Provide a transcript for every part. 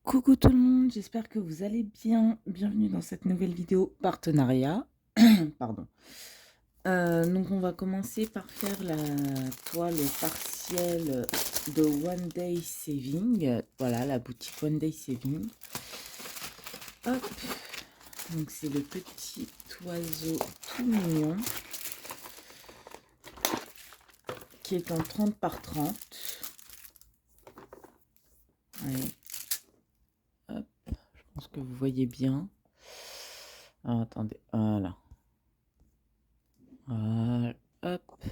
Coucou tout le monde, j'espère que vous allez bien. Bienvenue dans cette nouvelle vidéo partenariat. Pardon. Donc on va commencer par faire la toile partielle de One Day Saving. Voilà, la boutique One Day Saving. Hop. Donc c'est le petit oiseau tout mignon qui est en 30 par 30. Ouais. Hop. Je pense que vous voyez bien. Alors, attendez, voilà. Voilà, hop.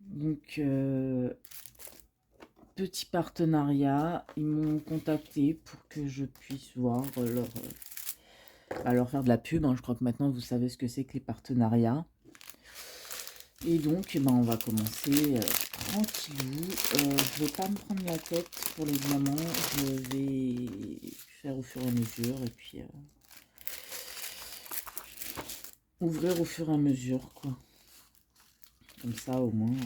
Donc, petit partenariat, ils m'ont contacté pour que je puisse voir leur faire de la pub. Hein. Je crois que maintenant vous savez ce que c'est que les partenariats. Et donc, on va commencer tranquillou. Je vais pas me prendre la tête pour les diamants. Je vais faire au fur et à mesure et puis ouvrir au fur et à mesure, quoi. Comme ça, au moins.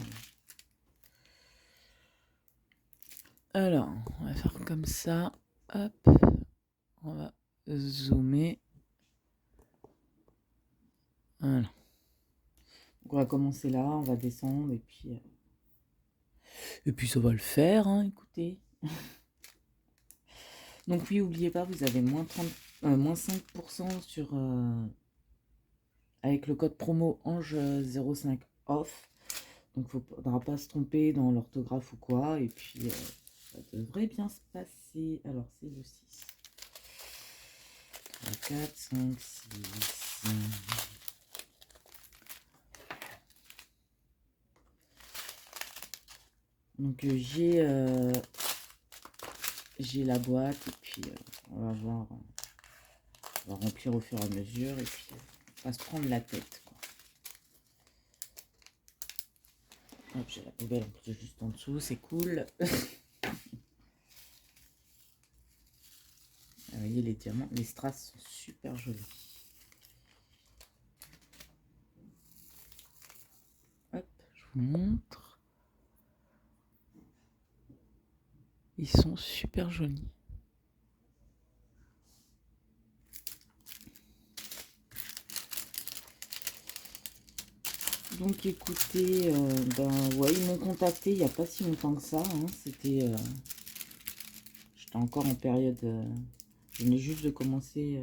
Alors, on va faire comme ça. Hop. On va zoomer. Voilà. Donc on va commencer là, on va descendre et puis ça va le faire, hein, écoutez. Donc oui, n'oubliez pas, vous avez moins 5% sur avec le code promo Ange05 off. Donc il ne faudra pas se tromper dans l'orthographe ou quoi. Et puis ça devrait bien se passer. Alors c'est le 6. 3, 4, 5, 6. Donc j'ai la boîte et puis on va voir. On va remplir au fur et à mesure et puis on va se prendre la tête, quoi. Hop, j'ai la poubelle en plus juste en dessous, c'est cool. Vous voyez les diamants, les strass sont super jolis. Hop, je vous montre. Ils sont super jolis. Donc écoutez, ouais, ils m'ont contacté il n'y a pas si longtemps que ça. Hein. J'étais encore en période. Je venais juste de commencer.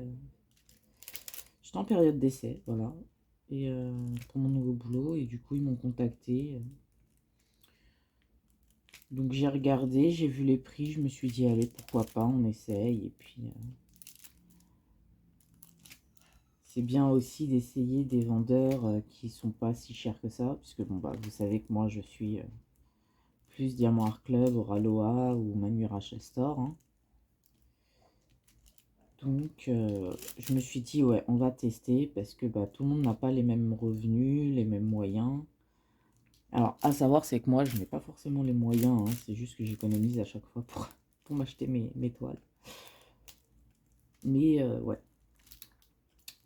J'étais en période d'essai, voilà. Et pour mon nouveau boulot. Et du coup, ils m'ont contacté. Donc j'ai regardé, j'ai vu les prix, je me suis dit allez, pourquoi pas, on essaye. Et puis c'est bien aussi d'essayer des vendeurs qui sont pas si chers que ça, puisque bon bah vous savez que moi je suis plus Diamant Art Club, Oraloa ou Manu Rachel Store. Hein. Donc je me suis dit ouais, on va tester parce que bah, tout le monde n'a pas les mêmes revenus, les mêmes moyens. Alors à savoir c'est que moi je n'ai pas forcément les moyens, hein, c'est juste que j'économise à chaque fois pour m'acheter mes toiles. Mais ouais.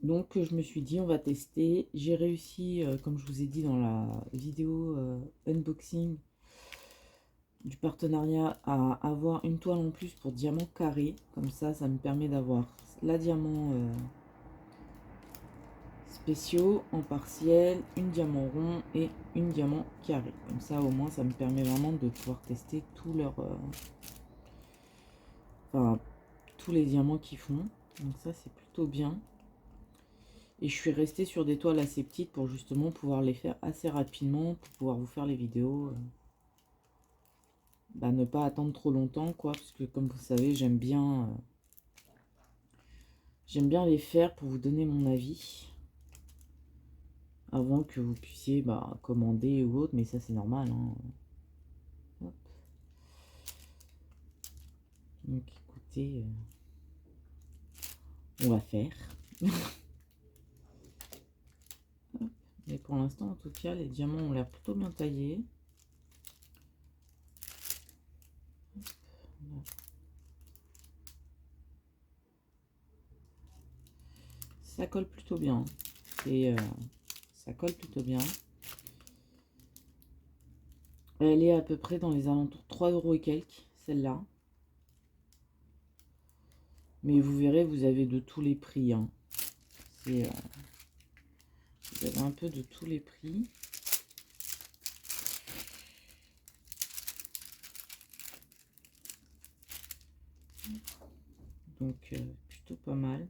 Donc je me suis dit on va tester. J'ai réussi, comme je vous ai dit dans la vidéo unboxing du partenariat, à avoir une toile en plus pour diamant carré. Comme ça me permet d'avoir la diamant spéciaux en partiel, une diamant rond et une diamant carré. Comme ça au moins ça me permet vraiment de pouvoir tester enfin, tous les diamants qu'ils font. Donc ça c'est plutôt bien. Et je suis restée sur des toiles assez petites pour justement pouvoir les faire assez rapidement, pour pouvoir vous faire les vidéos. Ne pas attendre trop longtemps, quoi, parce que comme vous savez, j'aime bien les faire pour vous donner mon avis. Avant que vous puissiez commander ou autre, mais ça c'est normal. Hein. Hop. Donc écoutez, on va faire. Mais pour l'instant, en tout cas, les diamants ont l'air plutôt bien taillés. Ça colle plutôt bien. Et ça colle plutôt bien. Elle est à peu près dans les alentours de 3 € et quelques, celle-là. Mais vous verrez, vous avez de tous les prix. Hein. Vous avez un peu de tous les prix. Donc, plutôt pas mal.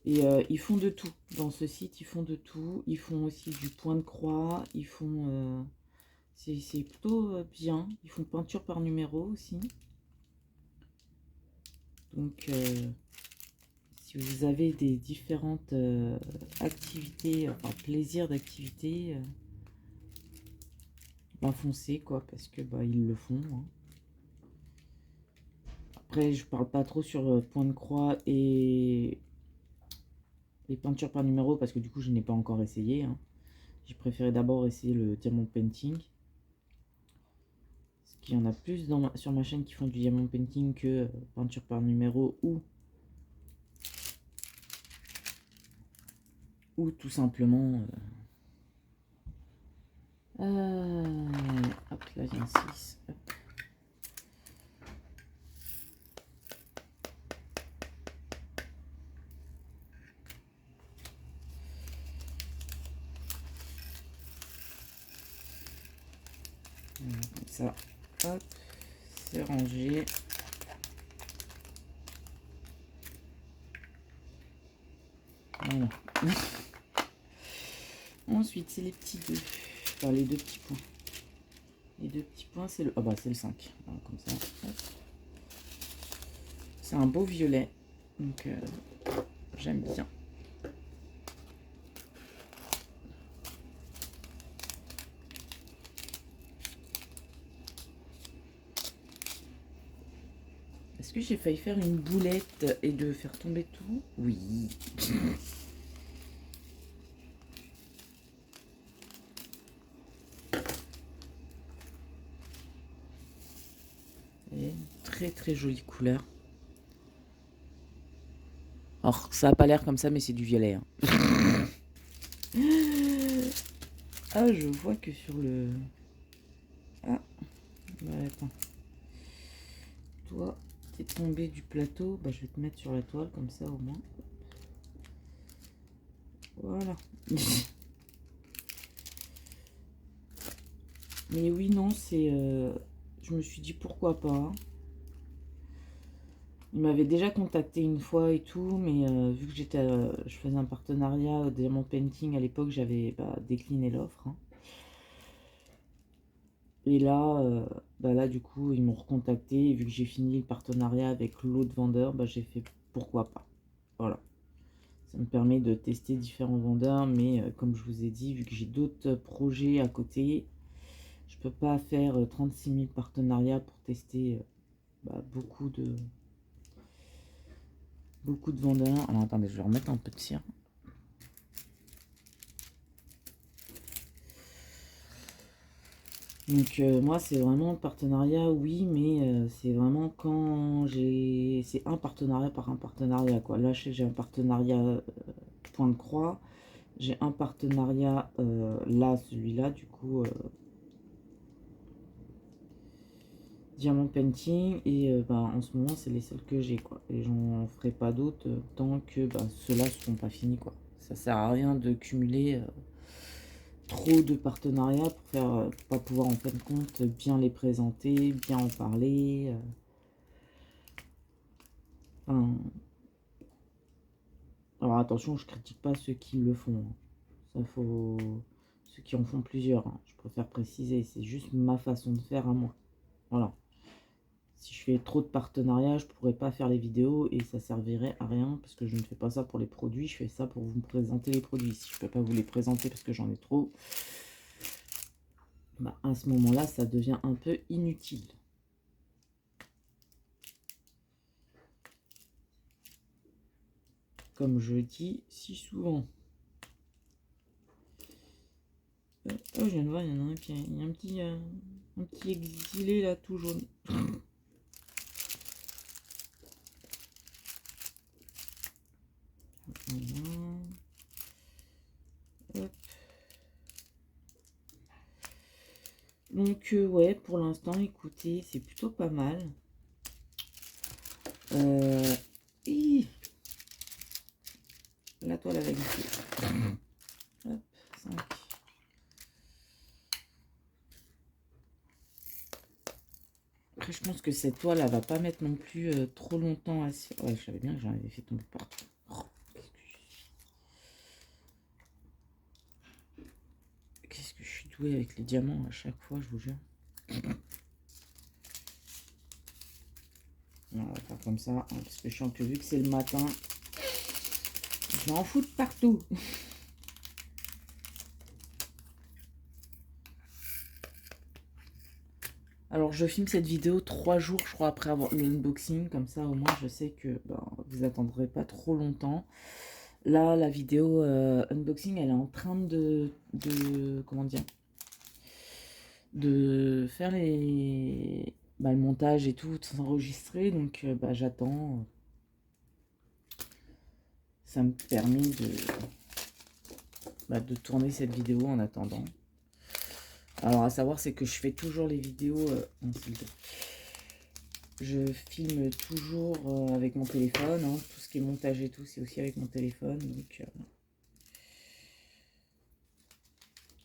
Et ils font de tout. Dans ce site, ils font de tout. Ils font aussi du point de croix. Ils font... c'est plutôt bien. Ils font peinture par numéro aussi. Donc, si vous avez des différentes activités, enfin plaisirs d'activité, bah foncez quoi, parce que bah ils le font. Hein. Après, je parle pas trop sur point de croix et les peintures par numéro, parce que du coup, je n'ai pas encore essayé. Hein. J'ai préféré d'abord essayer le diamond painting. Parce qu'il y en a plus sur ma chaîne qui font du diamond painting que peinture par numéro ou tout simplement... hop, là, il y a un 6. Hop. Comme ça, hop, c'est rangé. Voilà. Ensuite, c'est les petits 2. Enfin, les 2 petits points. Les 2 petits points, c'est le... Ah bah, c'est le 5. Alors, comme ça. C'est un beau violet. Donc, j'aime bien. Est-ce que j'ai failli faire une boulette et de faire tomber tout? Oui. Et très très jolie couleur. Alors, ça n'a pas l'air comme ça, mais c'est du violet. Hein. Ah, je vois que sur le... Ah, bah, attends. Toi, t'es tombé du plateau. Bah, je vais te mettre sur la toile, comme ça, au moins. Voilà. Mais oui, non, c'est... je me suis dit, pourquoi pas. Il m'avait déjà contacté une fois et tout, mais vu que je faisais un partenariat Diamond Painting à l'époque, j'avais décliné l'offre. Hein. Et là, là, du coup, ils m'ont recontacté. Et vu que j'ai fini le partenariat avec l'autre vendeur, j'ai fait pourquoi pas. Voilà. Ça me permet de tester différents vendeurs, mais comme je vous ai dit, vu que j'ai d'autres projets à côté, je peux pas faire 36 000 partenariats pour tester beaucoup de vendeurs. Alors attendez, je vais remettre un peu de cire. Donc moi c'est vraiment le partenariat, oui, mais c'est vraiment quand c'est un partenariat par un partenariat quoi. Là j'ai un partenariat point de croix, j'ai un partenariat là, celui-là du coup diamant painting, et en ce moment c'est les seuls que j'ai quoi. Et j'en ferai pas d'autres tant que ceux-là seront pas finis quoi. Ça sert à rien de cumuler trop de partenariats pour pas pouvoir en fin de compte bien les présenter, bien en parler. Enfin, alors attention, je critique pas ceux qui le font. Hein. Ça faut ceux qui en font plusieurs. Hein. Je préfère préciser, c'est juste ma façon de faire à moi. Voilà. Si je fais trop de partenariats, je pourrais pas faire les vidéos et ça servirait à rien parce que je ne fais pas ça pour les produits, je fais ça pour vous présenter les produits. Si je peux pas vous les présenter parce que j'en ai trop, à ce moment-là, ça devient un peu inutile. Comme je dis si souvent. Oh, je viens de voir, il y en a un qui il y a un petit exilé là, tout jaune. Hop. Donc, ouais, pour l'instant, écoutez, c'est plutôt pas mal. Hi, la toile avec hop, 5. Après, je pense que cette toile, elle va pas mettre non plus trop longtemps à se... Ouais, je savais bien que j'en avais fait tomber partout. Oh, qu'est-ce que je suis douée avec les diamants à chaque fois, je vous jure. On va faire comme ça, hein, parce que je sens que vu que c'est le matin, je vais en foutre partout. Alors, je filme cette vidéo 3 jours, je crois, après avoir l'unboxing. Comme ça, au moins, je sais que vous attendrez pas trop longtemps. Là, la vidéo unboxing, elle est en train comment dire, de faire le montage et tout, de s'enregistrer. Donc, j'attends. Ça me permet de tourner cette vidéo en attendant. Alors, à savoir, c'est que je fais toujours les vidéos... je filme toujours avec mon téléphone. Hein. Tout ce qui est montage et tout, c'est aussi avec mon téléphone. Donc,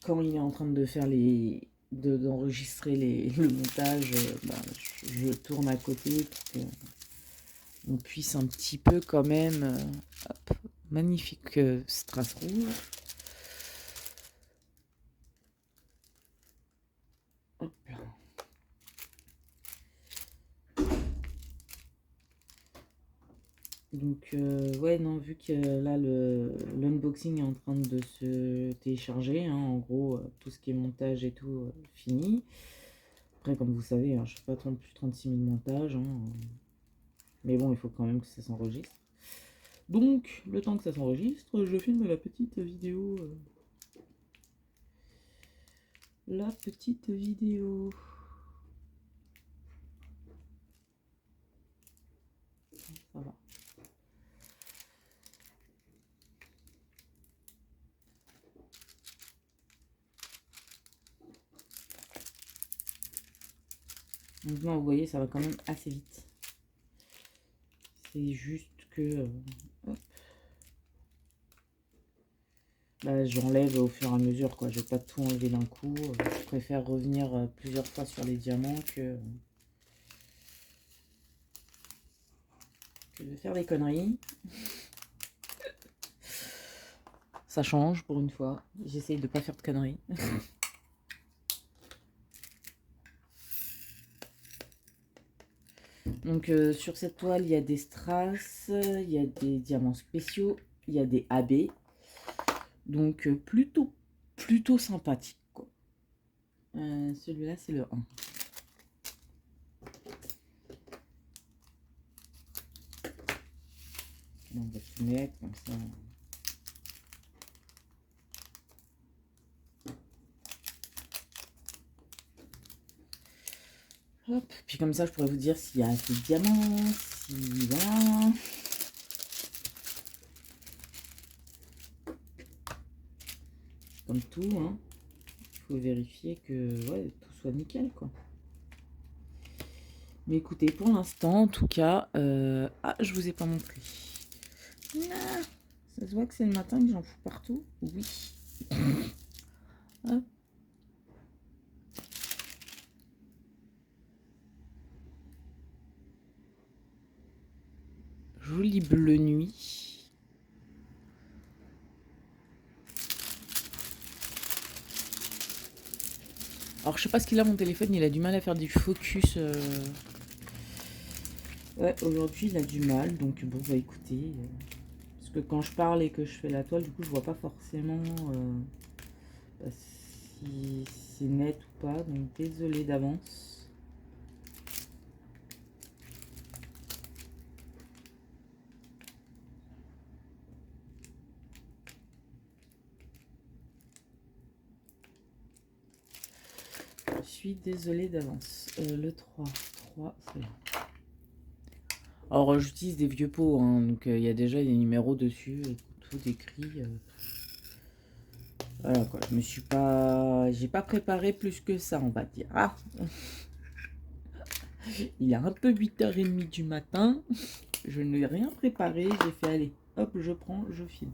quand il est en train de faire d'enregistrer le montage, je tourne à côté pour qu'on puisse un petit peu quand même... hop, magnifique strass rouge. Hop là. Donc, ouais, non, vu que là, l'unboxing est en train de se télécharger, hein, en gros, tout ce qui est montage et tout, fini. Après, comme vous savez, hein, je ne fais pas plus 36 000 montages, hein, mais bon, il faut quand même que ça s'enregistre. Donc, le temps que ça s'enregistre, je filme la petite vidéo. La petite vidéo. Ça va. Donc là, vous voyez, ça va quand même assez vite. C'est juste que... hop. J'enlève au fur et à mesure, quoi. Je vais pas tout enlever d'un coup. Je préfère revenir plusieurs fois sur les diamants que de faire des conneries. Ça change pour une fois. J'essaye de pas faire de conneries. Donc sur cette toile, il y a des strass, il y a des diamants spéciaux, il y a des AB. Donc plutôt sympathique, quoi. Celui-là, c'est le 1. On va tout mettre comme ça. Hop, puis comme ça, je pourrais vous dire s'il y a assez de diamants, si voilà. Comme tout, hein. Il faut vérifier que ouais, tout soit nickel, quoi. Mais écoutez, pour l'instant, en tout cas... Ah, je vous ai pas montré. Ah, ça se voit que c'est le matin que j'en fous partout. Oui. Hop. Joli bleu nuit. Alors, je sais pas ce qu'il a, mon téléphone. Il a du mal à faire du focus. Ouais, aujourd'hui, il a du mal. Donc, bon, écoutez... Parce que quand je parle et que je fais la toile, du coup, je vois pas forcément si c'est net ou pas. Donc, désolé d'avance. Je suis désolée d'avance. Le 3, c'est là. Alors, j'utilise des vieux pots, hein, donc il y a déjà des numéros dessus, tout écrit. Voilà quoi, je me suis pas... J'ai pas préparé plus que ça, on va dire. Ah, il est un peu 8h30 du matin. Je n'ai rien préparé. J'ai fait, allez, hop, je prends, je filme.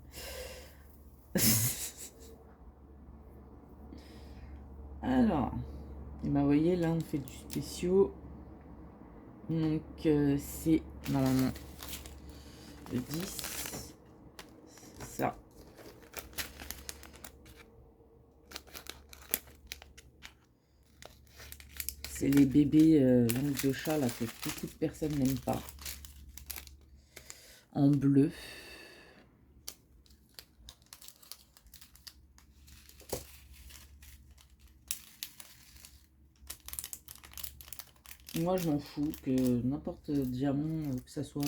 Alors, et bah, vous voyez, là, on fait du spéciaux. Donc, c'est normalement le 10. Ça. C'est les bébés langue de chat, là, que beaucoup de personnes n'aiment pas. En bleu. Moi, je m'en fous que n'importe diamant, que ça soit...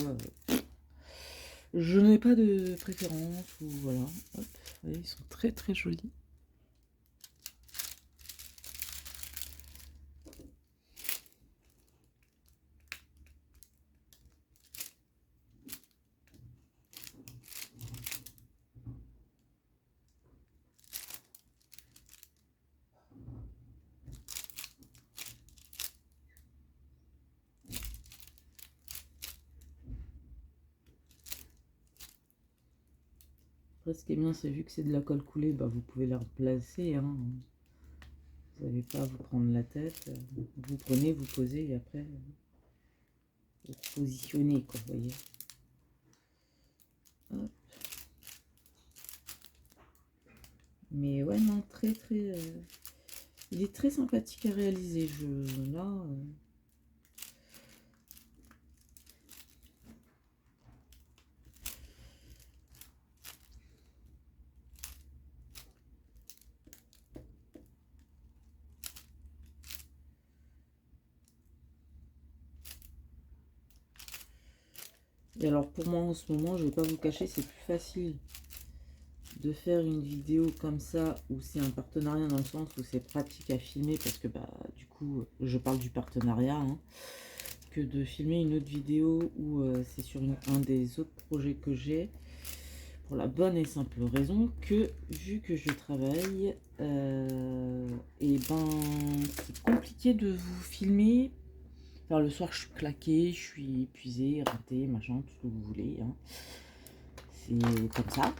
je n'ai pas de préférence, ou voilà. Hop, vous voyez, ils sont très très jolis. Après, ce qui est bien, c'est vu que c'est de la colle coulée, bah, vous pouvez la replacer. Hein. Vous n'avez pas à vous prendre la tête. Vous prenez, vous posez et après, vous positionnez, quoi, vous voyez. Hop. Mais ouais, non, très très... il est très sympathique à réaliser. Là... Et alors pour moi en ce moment, je vais pas vous cacher, c'est plus facile de faire une vidéo comme ça où c'est un partenariat dans le sens où c'est pratique à filmer parce que bah du coup je parle du partenariat hein, que de filmer une autre vidéo où c'est sur un des autres projets que j'ai pour la bonne et simple raison que vu que je travaille et ben c'est compliqué de vous filmer. Enfin, le soir, je suis claquée, je suis épuisée, ratée, machin, tout ce que vous voulez. Hein. C'est comme ça,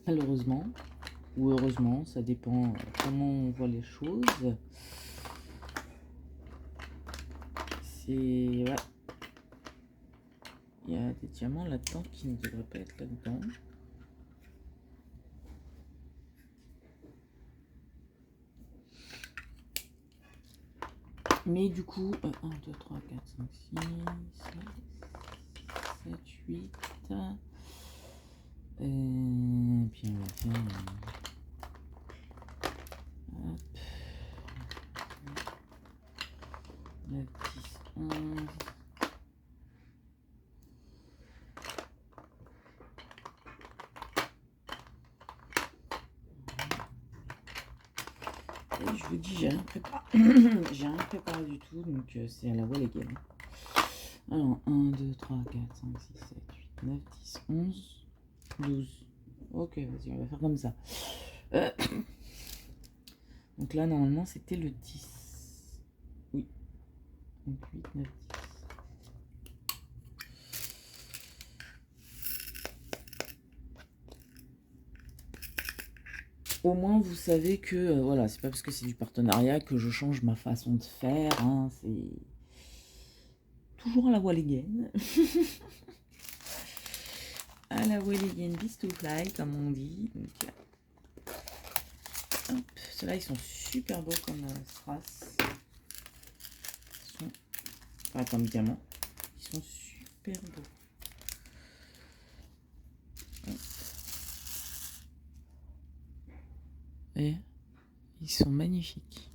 malheureusement. Ou heureusement, ça dépend comment on voit les choses. C'est... Ouais. Il y a des diamants là-dedans qui ne devraient pas être là-dedans. Mais du coup, 1, 2, 3, 4, 5, 6, 7, 8... Et puis on va faire... Hop. 9, 10, 11... Et je vous dis, j'ai rien préparé. J'ai rien préparé du tout, donc c'est à la wall again. Alors, 1, 2, 3, 4, 5, 6, 7, 8, 9, 10, 11, 12. Ok, vas-y, on va faire comme ça. Donc là, normalement, c'était le 10. Oui. Donc 8, 9, 10. Au moins, vous savez que, voilà, c'est pas parce que c'est du partenariat que je change ma façon de faire. Hein, c'est toujours à la wall again. À la wall again, beast to fly, comme on dit. Donc, hop, ceux-là, ils sont super beaux comme strass. Ils sont, enfin, comme diamant. Ils sont super beaux. Hop. Et ils sont magnifiques.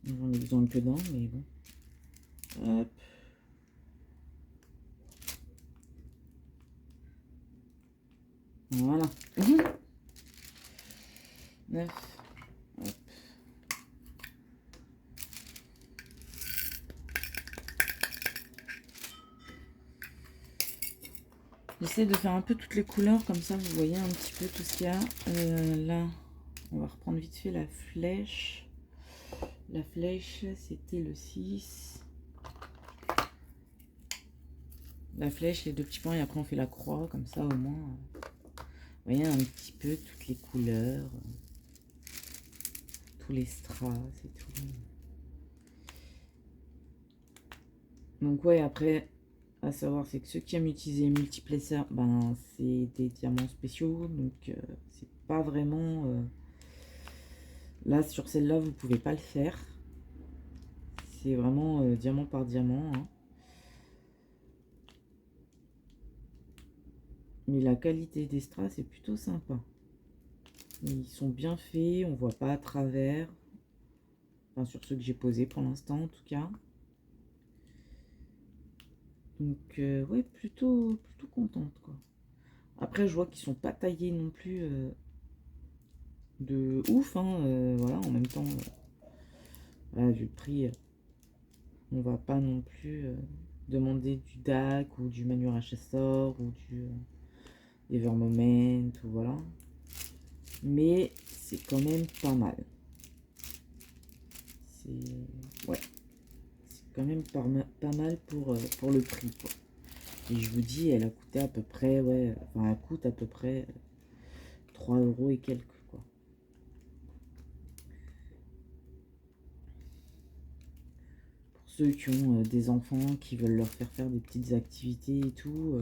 J'en ai besoin que d'un, mais bon. Hop. Voilà. 9. Hop. J'essaie de faire un peu toutes les couleurs, comme ça vous voyez un petit peu tout ce qu'il y a. Là, on va reprendre vite fait la flèche. La flèche, c'était le 6. La flèche, les 2 petits points, et après on fait la croix, comme ça au moins. Vous voyez un petit peu toutes les couleurs, tous les strass et tout. Donc ouais, après, à savoir, c'est que ceux qui aiment utiliser multiplacer, ben c'est des diamants spéciaux, donc c'est pas vraiment... Là, sur celle-là, vous pouvez pas le faire. C'est vraiment diamant par diamant, hein. Mais la qualité des strass est plutôt sympa. Ils sont bien faits, on voit pas à travers. Enfin, sur ceux que j'ai posés pour l'instant, en tout cas. Donc, ouais, plutôt contente, quoi. Après, je vois qu'ils sont pas taillés non plus de ouf, hein. Voilà, en même temps, voilà, vu le prix, on va pas non plus demander du DAC ou du Manuel Chessor ou du Evermoment, ou voilà. Mais c'est quand même pas mal. C'est... Ouais. C'est quand même pas mal pour le prix, quoi. Et je vous dis, elle a coûté à peu près, ouais, enfin, elle coûte à peu près 3 € et quelques, quoi. Pour ceux qui ont des enfants, qui veulent leur faire des petites activités et tout,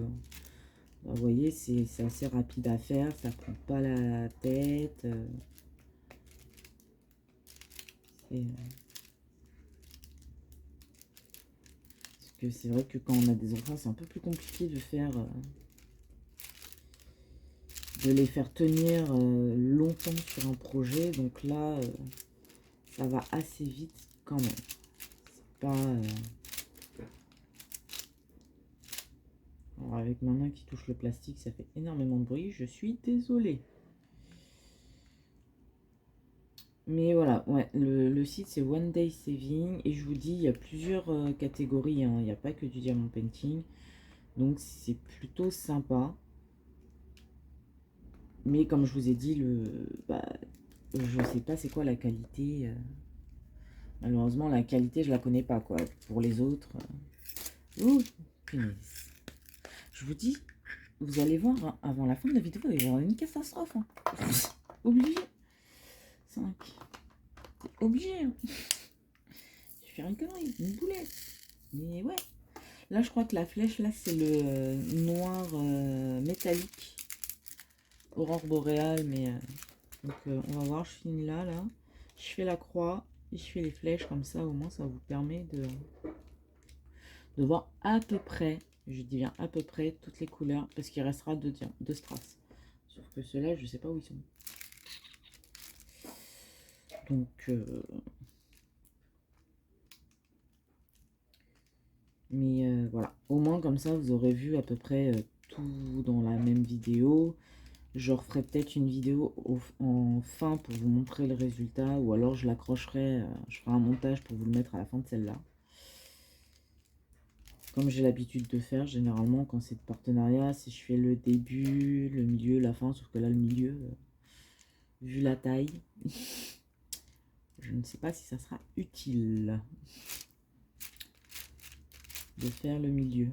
bah, vous voyez, c'est assez rapide à faire, ça prend pas la tête. Parce que c'est vrai que quand on a des enfants, c'est un peu plus compliqué de faire... de les faire tenir longtemps sur un projet. Donc là, ça va assez vite quand même. C'est pas... Alors avec ma main qui touche le plastique, ça fait énormément de bruit. Je suis désolée. Mais voilà, ouais, le site c'est One Day Saving. Et je vous dis, il y a plusieurs catégories, hein. Il n'y a pas que du diamant painting. Donc c'est plutôt sympa. Mais comme je vous ai dit, je sais pas c'est quoi la qualité. Malheureusement, la qualité, je la connais pas, quoi. Pour les autres... Ouh, punaise. Je vous dis, vous allez voir, hein, avant la fin de la vidéo, il va y avoir une catastrophe. Hein. Obligé. 5. Obligé. Hein. Je vais faire une connerie, une boulette. Mais ouais. Là, je crois que la flèche, là, c'est le noir métallique. Aurore boréale, mais... donc, on va voir, je finis là. Je fais la croix et je fais les flèches, comme ça, au moins, ça vous permet de voir à peu près, je dis bien à peu près, toutes les couleurs, parce qu'il restera deux strass. Sauf que ceux-là, je sais pas où ils sont. Donc, mais voilà. Au moins, comme ça, vous aurez vu à peu près tout dans la même vidéo. Je referai peut-être une vidéo en fin pour vous montrer le résultat, ou alors je l'accrocherai, je ferai un montage pour vous le mettre à la fin de celle-là. Comme j'ai l'habitude de faire, généralement, quand c'est de partenariat, si je fais le début, le milieu, la fin, sauf que là, le milieu, vu la taille, je ne sais pas si ça sera utile de faire le milieu.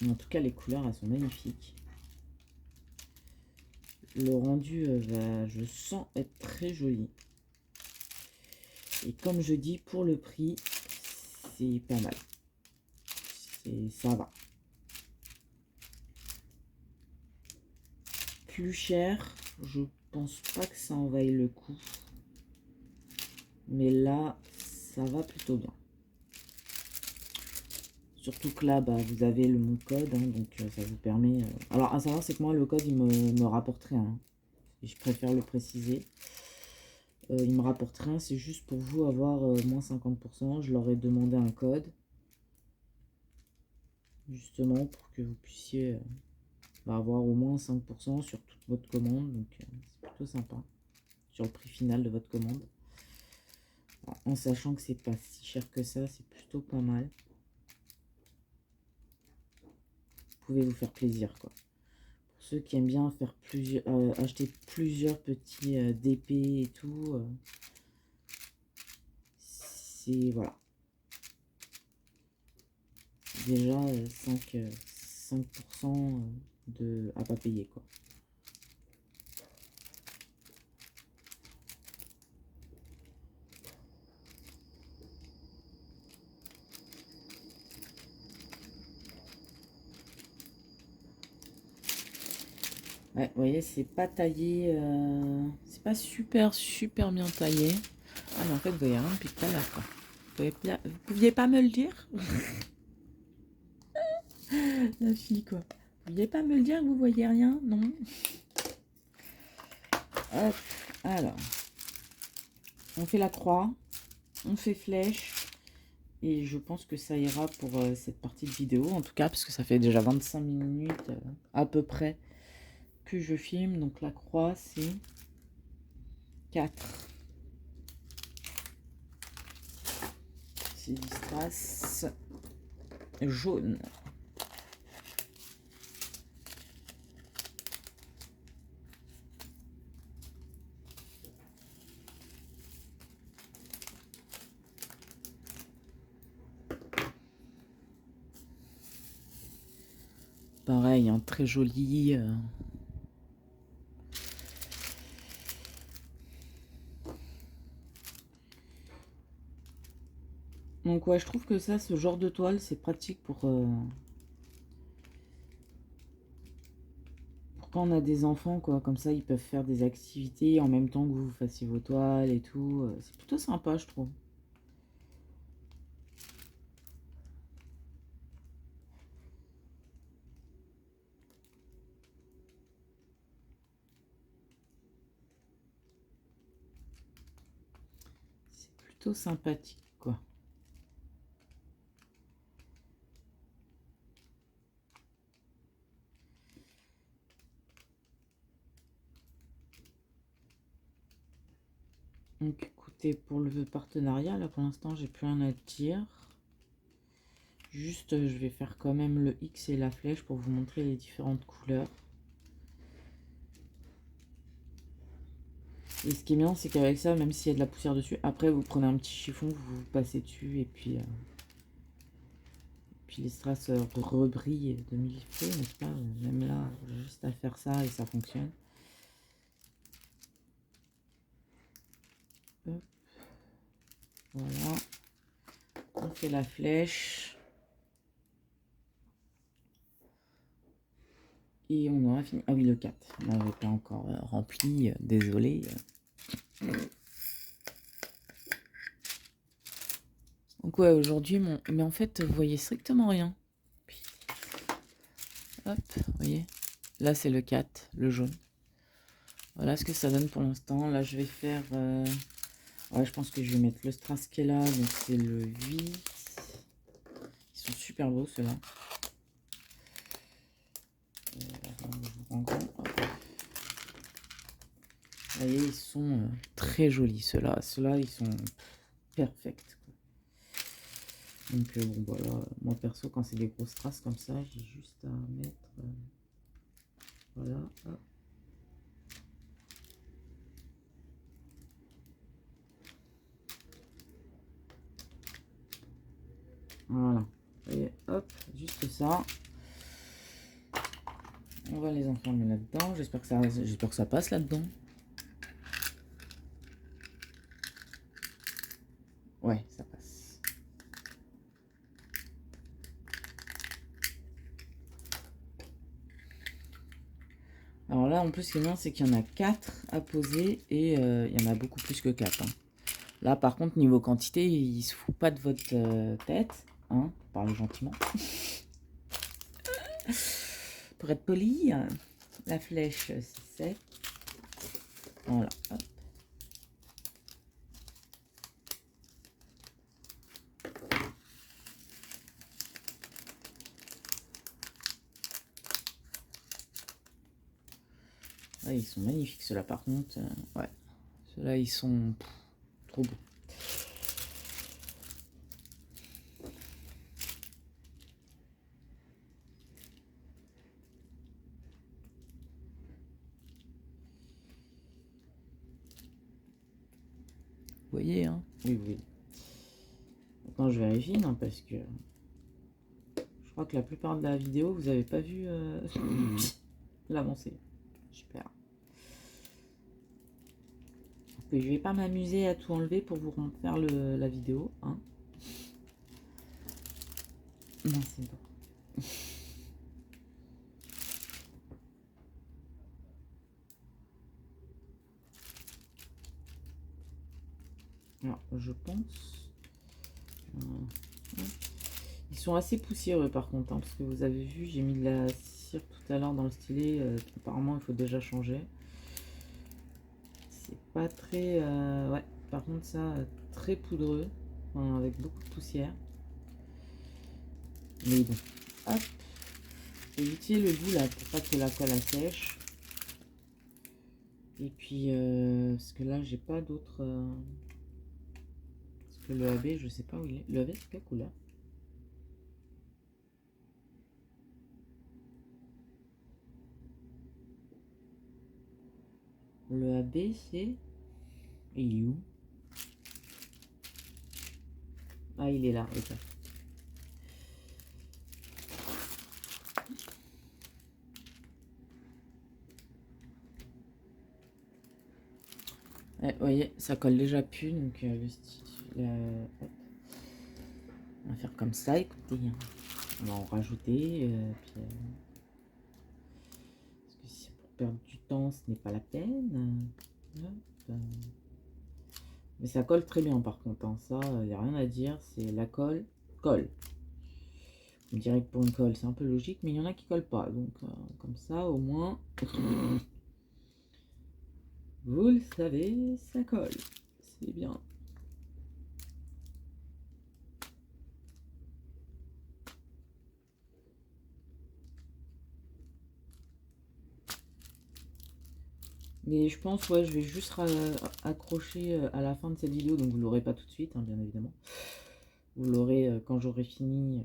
En tout cas, les couleurs, elles sont magnifiques. Le rendu va, je sens, être très joli. Et comme je dis, pour le prix, c'est pas mal. Ça va. Plus cher, je pense pas que ça en vaille le coup. Mais là, ça va plutôt bien. Surtout que là, bah, vous avez mon code, hein, donc ça vous permet... Alors, à savoir, c'est que moi, le code, il me rapporte rien. Hein, et je préfère le préciser. Il me rapporte rien, c'est juste pour vous avoir moins 50%. Je leur ai demandé un code. Justement, pour que vous puissiez avoir au moins 5% sur toute votre commande. Donc, c'est plutôt sympa. Sur le prix final de votre commande. En sachant que c'est pas si cher que ça, c'est plutôt pas mal. pouvez vous faire plaisir, quoi. Pour ceux qui aiment bien faire acheter plusieurs petits DP et tout, c'est voilà. Déjà 5% à pas payer, quoi. Ouais, vous voyez, c'est pas taillé, c'est pas super bien taillé. Ah, mais en fait, vous voyez rien depuis tout à l'heure, quoi. Vous pouviez pas me le dire? La fille, quoi. Vous pouviez pas me le dire que vous voyez rien? Non? Hop, alors. On fait la croix, on fait flèche. Et je pense que ça ira pour cette partie de vidéo, en tout cas, parce que ça fait déjà 25 minutes à peu près que je filme. Donc la croix, c'est 4. C'est du strass jaune. Pareil, hein, très joli. Donc ouais, je trouve que ça, ce genre de toile, c'est pratique pour quand on a des enfants, quoi. Comme ça, ils peuvent faire des activités en même temps que vous fassiez vos toiles et tout. C'est plutôt sympa, je trouve. C'est plutôt sympathique, quoi. Donc écoutez, pour le partenariat, là pour l'instant j'ai plus rien à dire. Juste je vais faire quand même le X et la flèche pour vous montrer les différentes couleurs. Et ce qui est bien, c'est qu'avec ça, même s'il y a de la poussière dessus, après vous prenez un petit chiffon, vous passez dessus et puis les strass rebrillent de mille feux, n'est-ce pas? Même là, juste à faire ça et ça fonctionne. Hop. Voilà. On fait la flèche. Et on aura fini. Ah oui, le 4. On n'avait pas encore rempli. Désolé. Donc ouais, aujourd'hui, mais en fait, vous voyez strictement rien. Puis, hop, vous voyez. Là, c'est le 4, le jaune. Voilà ce que ça donne pour l'instant. Là, je vais faire... Ouais, je pense que je vais mettre le strass qui est là. Donc, c'est le 8. Ils sont super beaux, ceux-là. Vous voyez, ils sont très jolis, ceux-là. Ceux-là, ils sont perfects. Donc bon voilà, moi perso quand c'est des grosses strass comme ça, j'ai juste à mettre voilà. Hop. Voilà. Et hop, juste ça. On va les enfermer là-dedans. J'espère que ça passe là-dedans. Ouais, ça passe. Alors là, en plus, ce qui est bien, c'est qu'il y en a 4 à poser et il y en a beaucoup plus que 4. Hein. Là, par contre, niveau quantité, il se fout pas de votre tête. Hein, parlez gentiment. Pour être poli, la flèche, c'est 7. Voilà, hop. Ah, ils sont magnifiques, ceux-là, par contre. Ouais, ceux-là, ils sont trop beaux. voyez, hein. Oui, oui. Maintenant, je vérifie, non, parce que je crois que la plupart de la vidéo, vous n'avez pas vu l'avancée. Super. Je vais pas m'amuser à tout enlever pour vous refaire la vidéo, hein. Non, c'est bon. Alors, je pense... ils sont assez poussiéreux par contre, hein, parce que vous avez vu, j'ai mis de la cire tout à l'heure dans le stylet. Apparemment, il faut déjà changer. C'est pas très... ouais, par contre, ça, très poudreux, enfin, avec beaucoup de poussière. Mais bon, hop. Évitez le bout là, pour pas que la colle sèche. Et puis, parce que là, j'ai pas d'autres... parce que le AB, je sais pas où il est. Le AB, c'est quelle couleur? Le AB, c'est... Il est où? Ah, il est là, ok. Ouais, vous voyez, ça colle déjà plus, donc le style... hop. On va faire comme ça, écoutez. On va en rajouter, puis... parce que si c'est pour perdre du temps, ce n'est pas la peine. Hop. Mais ça colle très bien par contre, hein. Ça, il n'y a rien à dire, c'est la colle. On dirait que pour une colle, c'est un peu logique, mais il y en a qui collent pas. Donc, comme ça, au moins, vous le savez, ça colle. C'est bien. Mais je pense, ouais, je vais juste accrocher à la fin de cette vidéo, donc vous l'aurez pas tout de suite, hein, bien évidemment. Vous l'aurez quand j'aurai fini.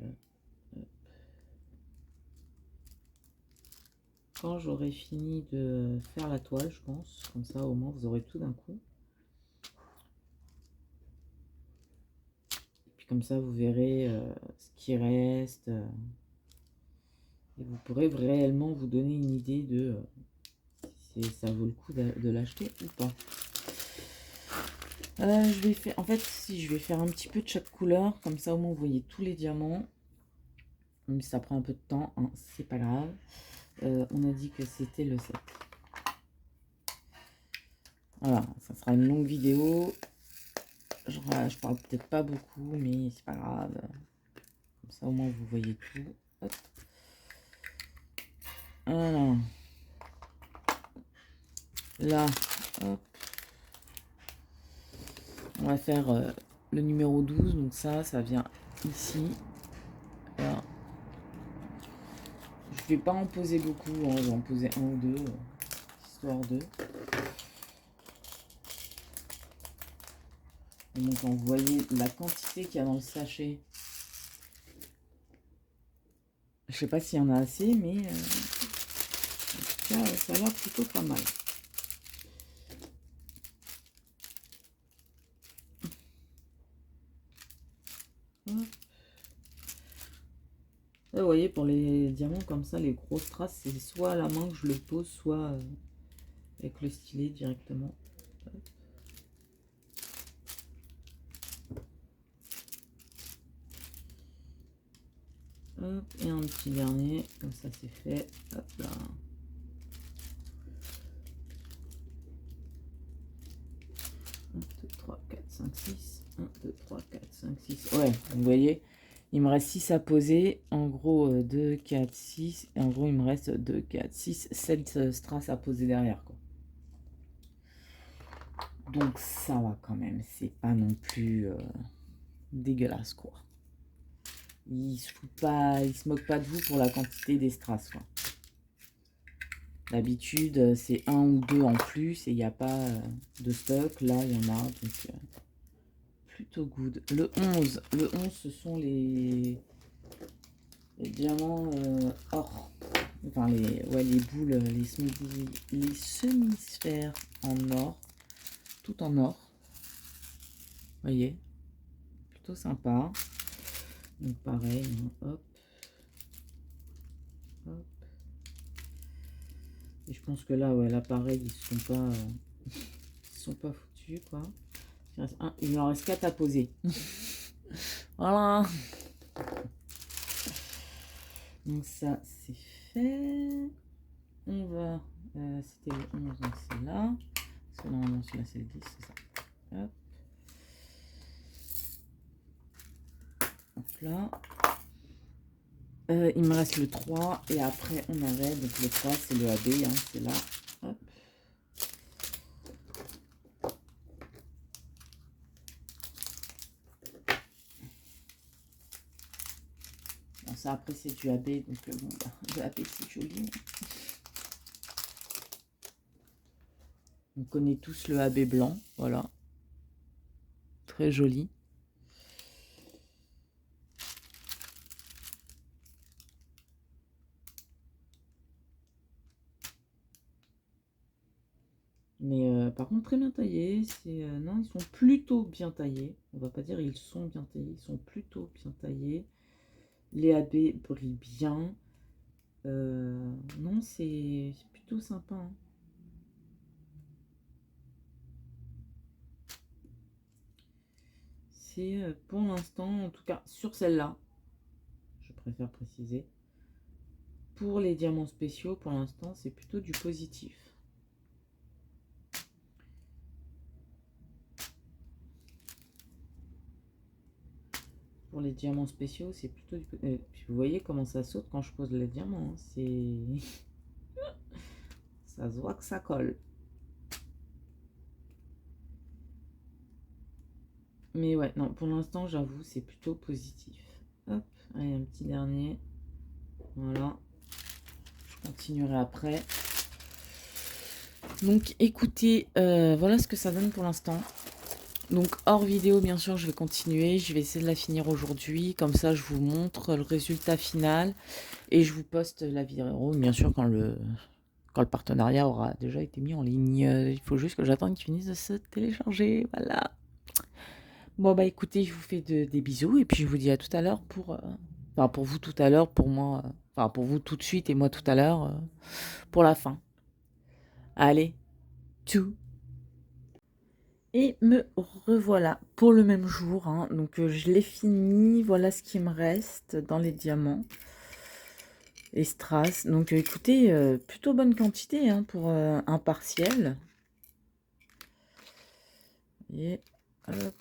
Quand j'aurai fini de faire la toile, je pense. Comme ça, au moins, vous aurez tout d'un coup. Et puis comme ça, vous verrez ce qui reste. Et vous pourrez réellement vous donner une idée de si ça vaut le coup de l'acheter ou pas. Je vais faire, en fait, si je vais faire un petit peu de chaque couleur, comme ça au moins vous voyez tous les diamants. Même si ça prend un peu de temps, hein, c'est pas grave. On a dit que c'était le 7. Voilà, ça sera une longue vidéo. Je parle peut-être pas beaucoup, mais c'est pas grave. Comme ça au moins vous voyez tout. Hop. Voilà. Là, hop. On va faire le numéro 12, donc ça vient ici. Là. Je vais pas en poser beaucoup, hein, je vais en poser un ou deux, histoire de. Et donc quand vous voyez la quantité qu'il y a dans le sachet, je sais pas s'il y en a assez, mais en tout cas, ça a l'air plutôt pas mal. Là, vous voyez, pour les diamants comme ça, les grosses traces, c'est soit à la main que je le pose, soit avec le stylet directement. Hop, et un petit dernier, comme ça c'est fait. Hop là. Un, 2, 3, 4, 5, 6. 1, 2, 3, 4, 5, 6. Ouais, vous voyez, il me reste 6 à poser. En gros, 2, 4, 6. Et en gros, il me reste 2, 4, 6, 7 strass à poser derrière, quoi. Donc ça va quand même. C'est pas non plus dégueulasse, quoi. Il se moque pas de vous pour la quantité des strass, quoi. D'habitude, c'est un ou deux en plus et il n'y a pas de stock. Là, il y en a, donc plutôt good. Le 11, ce sont les diamants or. Enfin, les boules, les semi-sphères en or. Tout en or. voyez, plutôt sympa. Donc pareil, hein, hop, hop. Et je pense que là, ouais, là pareil, ils sont pas foutus, quoi. Il en reste 4 à poser. Voilà. Donc ça, c'est fait. On va... c'était le 11, donc c'est là. Parce que normalement, celui-là, c'est le 10, c'est ça. Hop. Donc là. Il me reste le 3 et après on avait, donc le 3 c'est le AB, hein, c'est là. Hop. Bon, ça après c'est du AB, donc bon, bah, le AB c'est joli. On connaît tous le AB blanc, voilà. Très joli. Mais par contre très bien taillés. Non, ils sont plutôt bien taillés. On va pas dire ils sont bien taillés, ils sont plutôt bien taillés. Les AB brillent bien. Non, c'est plutôt sympa. Hein. C'est pour l'instant, en tout cas sur celle-là, je préfère préciser. Pour les diamants spéciaux, pour l'instant, c'est plutôt du positif. Pour les diamants spéciaux, c'est plutôt du... Puis vous voyez comment ça saute quand je pose les diamants. Hein. C'est... ça se voit que ça colle. Mais ouais, non, pour l'instant, j'avoue, c'est plutôt positif. Hop, allez, un petit dernier. Voilà. Je continuerai après. Donc, écoutez, voilà ce que ça donne pour l'instant. Donc, hors vidéo, bien sûr, je vais continuer. Je vais essayer de la finir aujourd'hui. Comme ça, je vous montre le résultat final. Et je vous poste la vidéo, bien sûr, quand le partenariat aura déjà été mis en ligne. Il faut juste que j'attende qu'il finisse de se télécharger. Voilà. Bon, bah écoutez, je vous fais des bisous. Et puis, je vous dis à tout à l'heure pour... Enfin, pour vous tout à l'heure, pour moi... Enfin, pour vous tout de suite et moi tout à l'heure pour la fin. Allez, tchou. Et me revoilà pour le même jour. Hein. Donc, je l'ai fini. Voilà ce qui me reste dans les diamants. Et strass. Donc, écoutez, plutôt bonne quantité hein, pour un partiel. Et hop.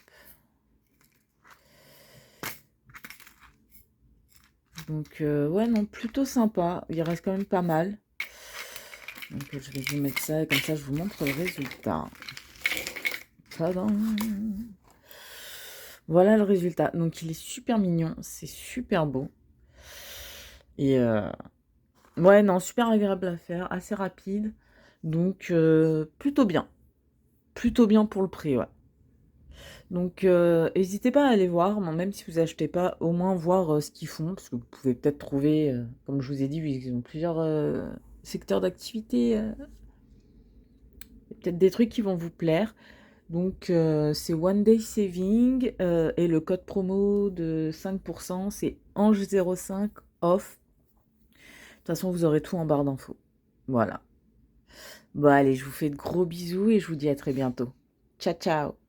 Donc, ouais, non, plutôt sympa. Il reste quand même pas mal. Donc, je vais vous mettre ça. Comme ça, je vous montre le résultat. Tadam! Voilà le résultat. Donc, il est super mignon. C'est super beau. Et ouais, non, super agréable à faire. Assez rapide. Donc, plutôt bien. Plutôt bien pour le prix, ouais. Donc, n'hésitez pas à aller voir, même si vous achetez pas, au moins voir ce qu'ils font, parce que vous pouvez peut-être trouver, comme je vous ai dit, ils ont plusieurs secteurs d'activité, peut-être des trucs qui vont vous plaire. Donc, c'est One Day Saving, et le code promo de 5%, c'est Ange05 off. De toute façon, vous aurez tout en barre d'infos. Voilà. Bon, allez, je vous fais de gros bisous et je vous dis à très bientôt. Ciao, ciao!